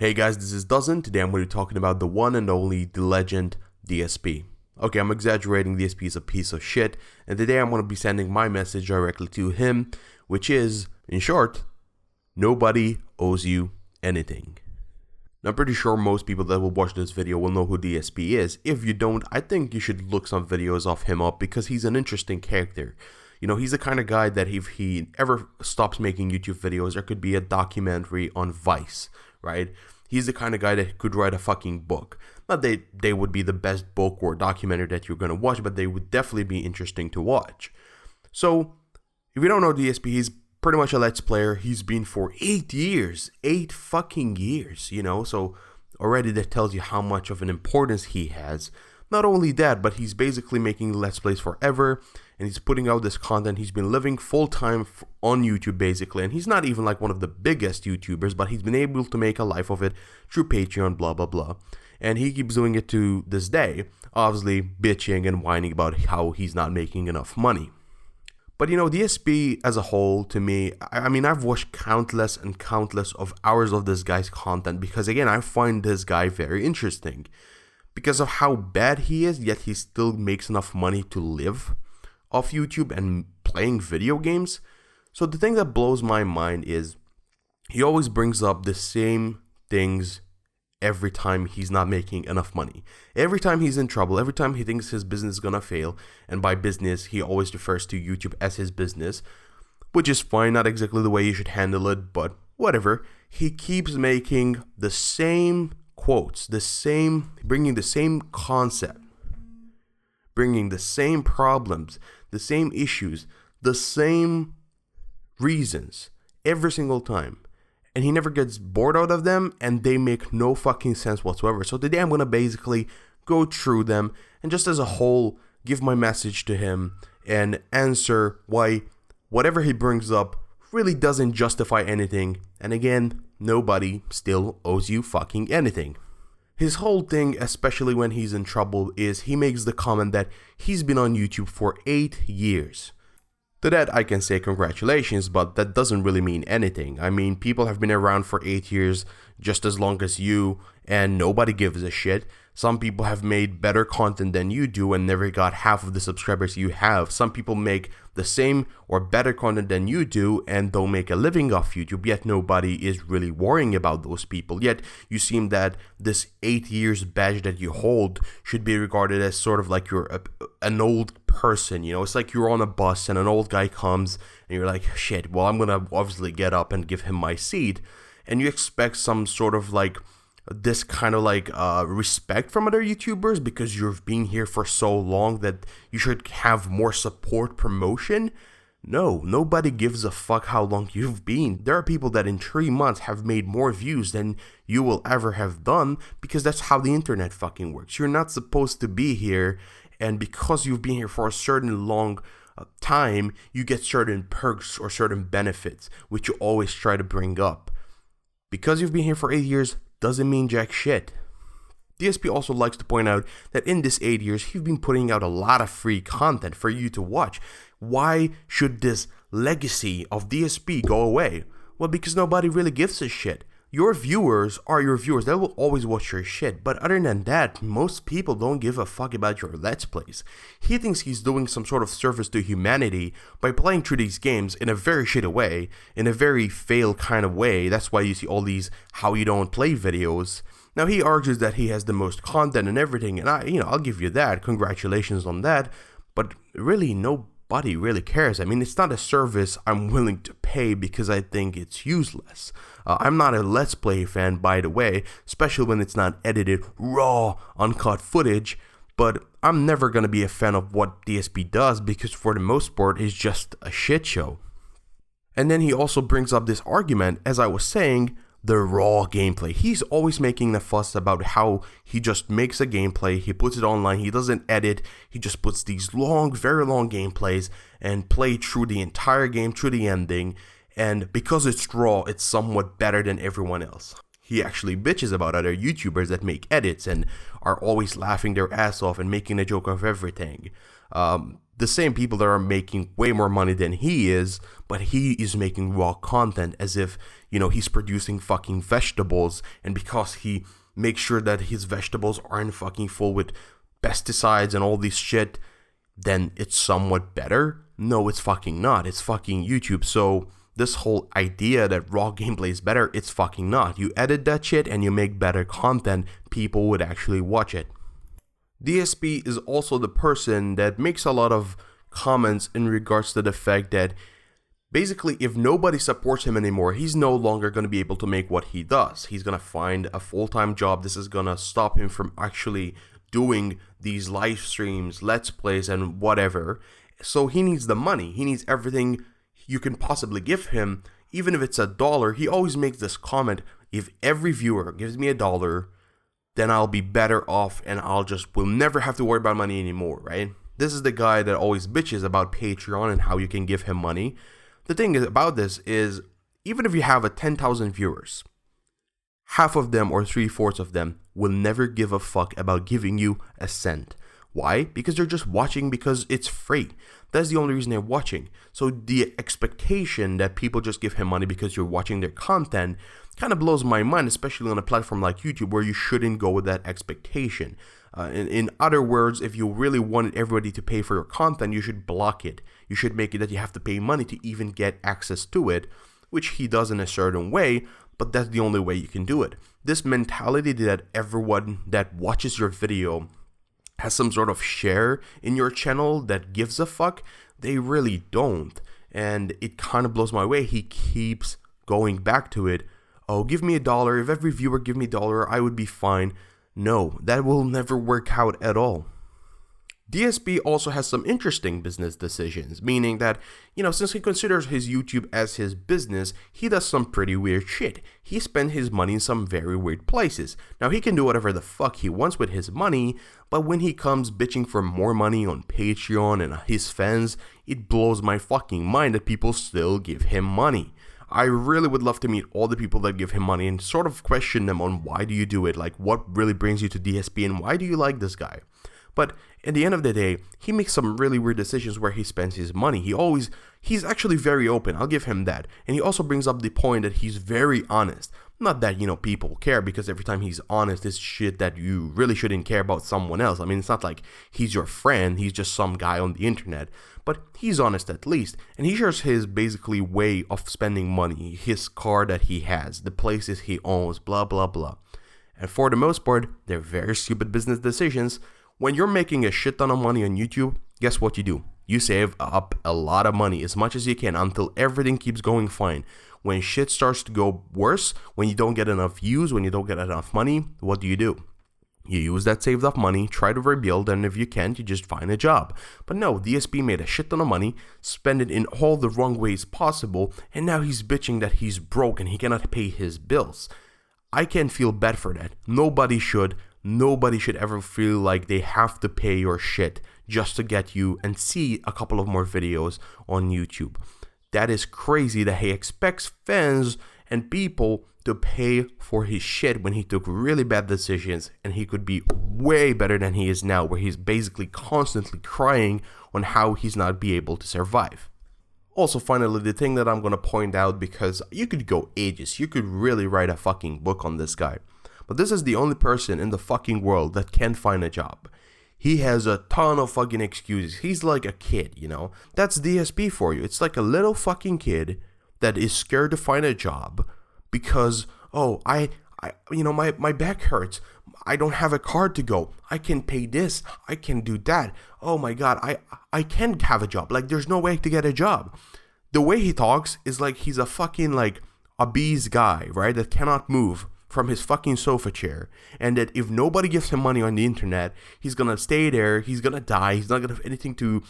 Hey guys, this is Dozen. Today I'm going to be talking about the one and only, the legend, DSP. Okay, I'm exaggerating, DSP is a piece of shit, and today I'm going to be sending my message directly to him, which is, in short, nobody owes you anything. Now, I'm pretty sure most people that will watch this video will know who DSP is. If you don't, I think you should look some videos of him up because he's an interesting character. You know, he's the kind of guy that if he ever stops making YouTube videos, there could be a documentary on Vice, right? He's the kind of guy that could write a fucking book. Not they would be the best book or documentary that you're going to watch, but they would definitely be interesting to watch. So, if you don't know DSP, he's pretty much a Let's Player. He's been for 8 years. 8 fucking years, you know? So, already that tells you how much of an importance he has. Not only that, but he's basically making Let's Plays forever, and he's putting out this content. He's been living full-time on YouTube, basically, and he's not even like one of the biggest YouTubers, but he's been able to make a life of it through Patreon, blah, blah, blah. And he keeps doing it to this day, obviously bitching and whining about how he's not making enough money. But you know, DSP as a whole, to me, I mean, I've watched countless and countless of hours of this guy's content because, again, I find this guy very interesting. Because of how bad he is, yet he still makes enough money to live off YouTube and playing video games. So the thing that blows my mind is he always brings up the same things every time he's not making enough money. Every time he's in trouble, every time he thinks his business is gonna fail, and by business, he always refers to YouTube as his business, which is fine, not exactly the way you should handle it, but whatever. He keeps making the same quotes, bringing the same concept, bringing the same problems, the same issues, the same reasons every single time. And he never gets bored out of them, and they make no fucking sense whatsoever. So today I'm going to basically go through them and just as a whole give my message to him and answer why whatever he brings up really doesn't justify anything. And again, nobody still owes you fucking anything. His whole thing, especially when he's in trouble, is he makes the comment that he's been on YouTube for 8 years. To that I can say congratulations, but that doesn't really mean anything. I mean, people have been around for 8 years just as long as you, and nobody gives a shit. Some people have made better content than you do and never got half of the subscribers you have. Some people make the same or better content than you do and don't make a living off YouTube, yet nobody is really worrying about those people. Yet you seem that this 8 years badge that you hold should be regarded as sort of like you're an old person, you know? It's like you're on a bus and an old guy comes and you're like, shit, well, I'm gonna obviously get up and give him my seat. And you expect some sort of like this kind of like respect from other YouTubers because you've been here for so long that you should have more support promotion. No, nobody gives a fuck how long you've been. There are people that in 3 months have made more views than you will ever have done because that's how the internet fucking works. You're not supposed to be here, and because you've been here for a certain long time, you get certain perks or certain benefits, which you always try to bring up. Because you've been here for 8 years doesn't mean jack shit. DSP also likes to point out that in this 8 years, he's been putting out a lot of free content for you to watch. Why should this legacy of DSP go away? Well, because nobody really gives a shit. Your viewers are your viewers. They will always watch your shit. But other than that, most people don't give a fuck about your Let's Plays. He thinks he's doing some sort of service to humanity by playing through these games in a very shitty way, in a very fail kind of way. That's why you see all these how you don't play videos. Now, he argues that he has the most content and everything, and I'll give you that. Congratulations on that. But really, nobody really cares. I mean, it's not a service I'm willing to pay because I think it's useless. I'm not a Let's Play fan, by the way, especially when it's not edited, raw, uncut footage, but I'm never going to be a fan of what DSP does because for the most part, it's just a shit show. And then he also brings up this argument, as I was saying, the raw gameplay. He's always making a fuss about how he just makes a gameplay, he puts it online, he doesn't edit, he just puts these long, very long gameplays and play through the entire game, through the ending, and because it's raw, it's somewhat better than everyone else. He actually bitches about other YouTubers that make edits and are always laughing their ass off and making a joke of everything. the same people that are making way more money than he is, but he is making raw content as if, he's producing fucking vegetables, and because he makes sure that his vegetables aren't fucking full with pesticides and all this shit, then it's somewhat better. No, it's fucking not. It's fucking YouTube. So this whole idea that raw gameplay is better, it's fucking not. You edit that shit and you make better content, people would actually watch it. DSP is also the person that makes a lot of comments in regards to the fact that basically if nobody supports him anymore, he's no longer going to be able to make what he does. He's going to find a full-time job. This is going to stop him from actually doing these live streams, let's plays, and whatever. So he needs the money. He needs everything you can possibly give him, even if it's $1. He always makes this comment: if every viewer gives me $1, then I'll be better off and will never have to worry about money anymore, right? This is the guy that always bitches about Patreon and how you can give him money. The thing about this is, even if you have 10,000 viewers, half of them or 3/4 of them will never give a fuck about giving you a cent. Why? Because they're just watching because it's free. That's the only reason they're watching. So the expectation that people just give him money because you're watching their content kind of blows my mind, especially on a platform like YouTube where you shouldn't go with that expectation. In other words, if you really wanted everybody to pay for your content, you should block it. You should make it that you have to pay money to even get access to it, which he does in a certain way, but that's the only way you can do it. This mentality that everyone that watches your video has some sort of share in your channel that gives a fuck, they really don't. And it kind of blows my way. He keeps going back to it. Oh, give me $1. If every viewer give me $1, I would be fine. No, that will never work out at all. DSP also has some interesting business decisions, meaning that, since he considers his YouTube as his business, he does some pretty weird shit. He spends his money in some very weird places. Now, he can do whatever the fuck he wants with his money, but when he comes bitching for more money on Patreon and his fans, it blows my fucking mind that people still give him money. I really would love to meet all the people that give him money and sort of question them on why do you do it, like what really brings you to DSP and why do you like this guy. But at the end of the day, he makes some really weird decisions where he spends his money. He's actually very open, I'll give him that. And he also brings up the point that he's very honest. Not that, people care, because every time he's honest, it's shit that you really shouldn't care about someone else. I mean, it's not like he's your friend, he's just some guy on the internet. But he's honest at least. And he shares his basically way of spending money, his car that he has, the places he owns, blah, blah, blah. And for the most part, they're very stupid business decisions. When you're making a shit ton of money on YouTube, guess what you do? You save up a lot of money, as much as you can, until everything keeps going fine. When shit starts to go worse, when you don't get enough views, when you don't get enough money, what do? You use that saved up money, try to rebuild, and if you can't, you just find a job. But no, DSP made a shit ton of money, spent it in all the wrong ways possible, and now he's bitching that he's broke and he cannot pay his bills. I can't feel bad for that. Nobody should. Nobody should ever feel like they have to pay your shit just to get you and see a couple of more videos on YouTube. That is crazy that he expects fans and people to pay for his shit when he took really bad decisions and he could be way better than he is now, where he's basically constantly crying on how he's not be able to survive. Also, finally, the thing that I'm going to point out, because you could go ages, you could really write a fucking book on this guy. But this is the only person in the fucking world that can't find a job. He has a ton of fucking excuses. He's like a kid, That's DSP for you. It's like a little fucking kid that is scared to find a job because, my back hurts. I don't have a car to go. I can pay this. I can do that. Oh my God, I can't have a job. Like, there's no way to get a job. The way he talks is like he's a fucking obese guy, right? That cannot move from his fucking sofa chair, and that if nobody gives him money on the internet, he's gonna stay there, he's gonna die, he's not gonna have anything to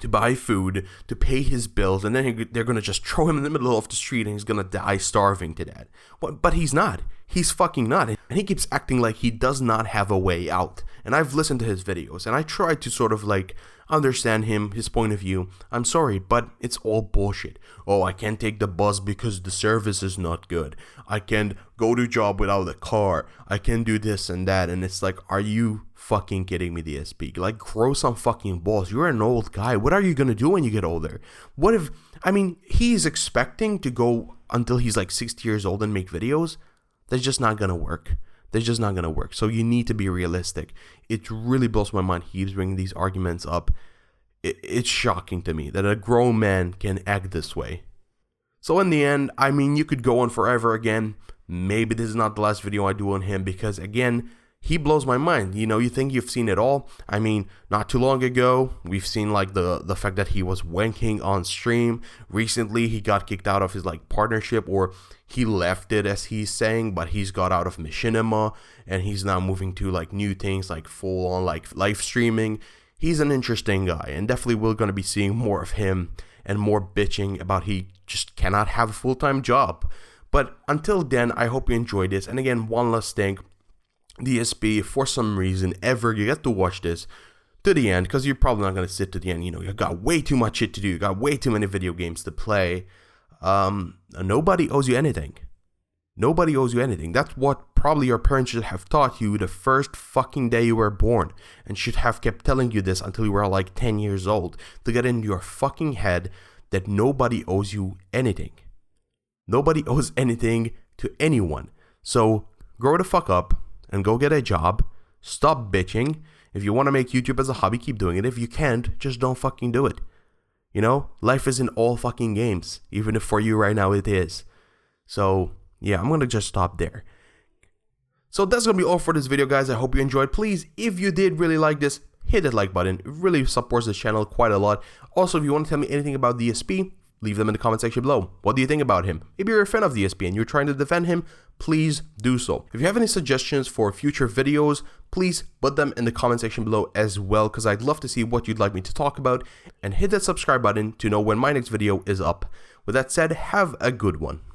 buy food, to pay his bills, and then they're gonna just throw him in the middle of the street and he's gonna die starving to that. But he's not. He's fucking not, and he keeps acting like he does not have a way out. And I've listened to his videos, and I tried to sort of like understand him, his point of view. I'm sorry, but it's all bullshit. Oh, I can't take the bus because the service is not good. I can't go to job without a car. I can do this and that. And it's like, are you fucking kidding me, DSP? Like, grow some fucking balls. You're an old guy. What are you gonna do when you get older? What if, I mean, he's expecting to go until he's like 60 years old and make videos? That's just not gonna work. That's just not gonna work. So you need to be realistic. It really blows my mind. He keeps bringing these arguments up. It's shocking to me that a grown man can act this way. So in the end, I mean, you could go on forever again. Maybe this is not the last video I do on him because, again, he blows my mind. You know, you think you've seen it all. I mean, not too long ago, we've seen like the fact that he was wanking on stream. Recently, he got kicked out of his like partnership, or he left it as he's saying, but he's got out of Machinima and he's now moving to like new things like full on like live streaming. He's an interesting guy, and definitely we're going to be seeing more of him and more bitching about he just cannot have a full-time job. But until then, I hope you enjoyed this. And again, one last thing. DSP, if for some reason ever you get to watch this to the end, because you're probably not going to sit to the end, you know, you got way too much shit to do, you got way too many video games to play, nobody owes you anything. Nobody owes you anything. That's what probably your parents should have taught you the first fucking day you were born, and should have kept telling you this until you were like 10 years old, to get into your fucking head that nobody owes you anything. Nobody owes anything to anyone. So grow the fuck up and go get a job. Stop bitching. If you want to make YouTube as a hobby, keep doing it. If you can't, just don't fucking do it. You know, life isn't all fucking games, even if for you right now it is. So yeah, I'm going to just stop there. So that's going to be all for this video, guys. I hope you enjoyed. Please, if you did really like this, hit that like button. It really supports this channel quite a lot. Also, if you want to tell me anything about DSP, leave them in the comment section below. What do you think about him? If you're a fan of DSP and you're trying to defend him, please do so. If you have any suggestions for future videos, please put them in the comment section below as well, because I'd love to see what you'd like me to talk about. And hit that subscribe button to know when my next video is up. With that said, have a good one.